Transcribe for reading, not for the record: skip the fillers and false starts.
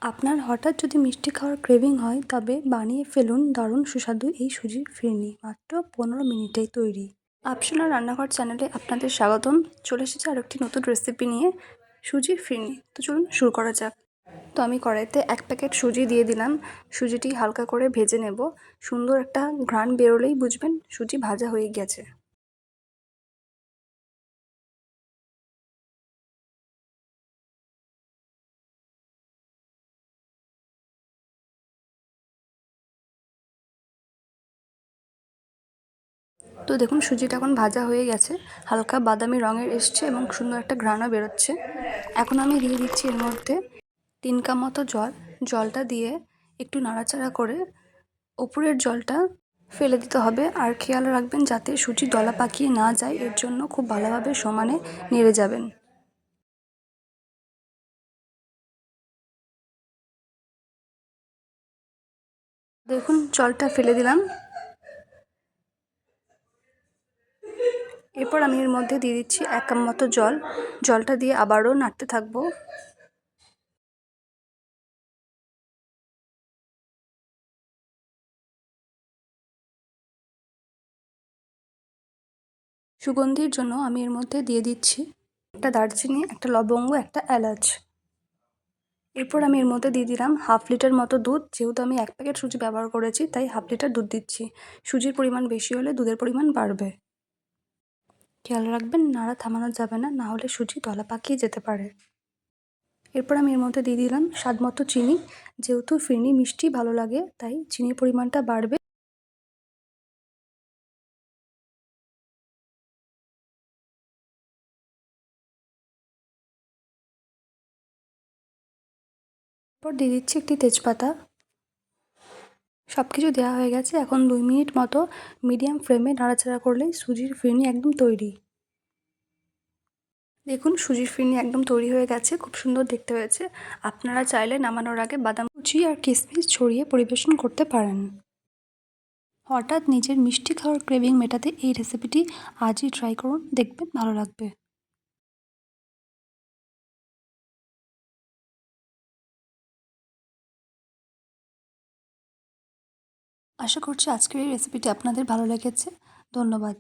আপনার হঠাৎ যদি মিষ্টি খাওয়ার ক্রেভিং হয় তবে বানিয়ে ফেলুন দারুণ সুস্বাদু এই সুজির ফিরনি, মাত্র 15 মিনিটেই তৈরি। আফসানার রান্নাঘর চ্যানেলে আপনাদের স্বাগতম। চলে এসেছে আর একটি নতুন রেসিপি নিয়ে, সুজির ফিরনি। তো চলুন শুরু করা যাক। তো আমি কড়াইতে 1 প্যাকেট সুজি দিয়ে দিলাম। সুজিটি হালকা করে ভেজে নেব। সুন্দর একটা ঘ্রাণ বেরোলেই বুঝবেন সুজি ভাজা হয়ে গেছে। তো দেখুন সুজিটা এখন ভাজা হয়ে গেছে, হালকা বাদামি রঙের এসছে এবং সুন্দর একটা ঘ্রাণও বেরোচ্ছে। এখন আমি দিয়ে দিচ্ছি এর মধ্যে 3 কাপ মতো জল। জলটা দিয়ে একটু নাড়াচাড়া করে ওপরের জলটা ফেলে দিতে হবে। আর খেয়াল রাখবেন যাতে সুজি দলা পাকিয়ে না যায়, এর জন্য খুব ভালোভাবে সমানে নেড়ে যাবেন। দেখুন জলটা ফেলে দিলাম। এরপর আমি এর মধ্যে দিয়ে দিচ্ছি 1 কাপ মতো জল। জলটা দিয়ে আবারও নাড়তে থাকবো। সুগন্ধির জন্য আমি এর মধ্যে দিয়ে দিচ্ছি একটা দারচিনি, একটা লবঙ্গ, একটা এলাচ। এরপর আমি এর মধ্যে দিয়ে দিলাম 1/2 লিটার মতো দুধ। যেহেতু আমি 1 প্যাকেট সুজি ব্যবহার করেছি তাই 1/2 লিটার দুধ দিচ্ছি। সুজির পরিমাণ বেশি হলে দুধের পরিমাণ বাড়বে। খেয়াল রাখবেন নাড়া থামানো যাবে না, না হলে সুজি দলা পাকিয়ে যেতে পারে। এরপর আমি এর মধ্যে দিয়ে দিলাম স্বাদ মতো চিনি। যেহেতু ফিরনি মিষ্টি ভালো লাগে তাই চিনির পরিমাণটা বাড়বে। এরপর দিয়ে দিচ্ছি একটি তেজপাতা। সব কিছু দেওয়া হয়ে গেছে। এখন 2 মিনিট মতো মিডিয়াম ফ্লেমে নাড়াচাড়া করলেই সুজির ফিরনি একদম তৈরি। দেখুন সুজির ফিরনি একদম তৈরি হয়ে গেছে, খুব সুন্দর দেখতে হয়েছে। আপনারা চাইলে নামানোর আগে বাদাম কুচি আর কিশমিশ ছড়িয়ে পরিবেশন করতে পারেন। হঠাৎ নিজের মিষ্টি খাওয়ার ক্রেভিং মেটাতে এই রেসিপিটি আজই ট্রাই করুন, দেখবেন ভালো লাগবে। আশা করছি আজকের এই রেসিপিটি আপনাদের ভালো লেগেছে। ধন্যবাদ।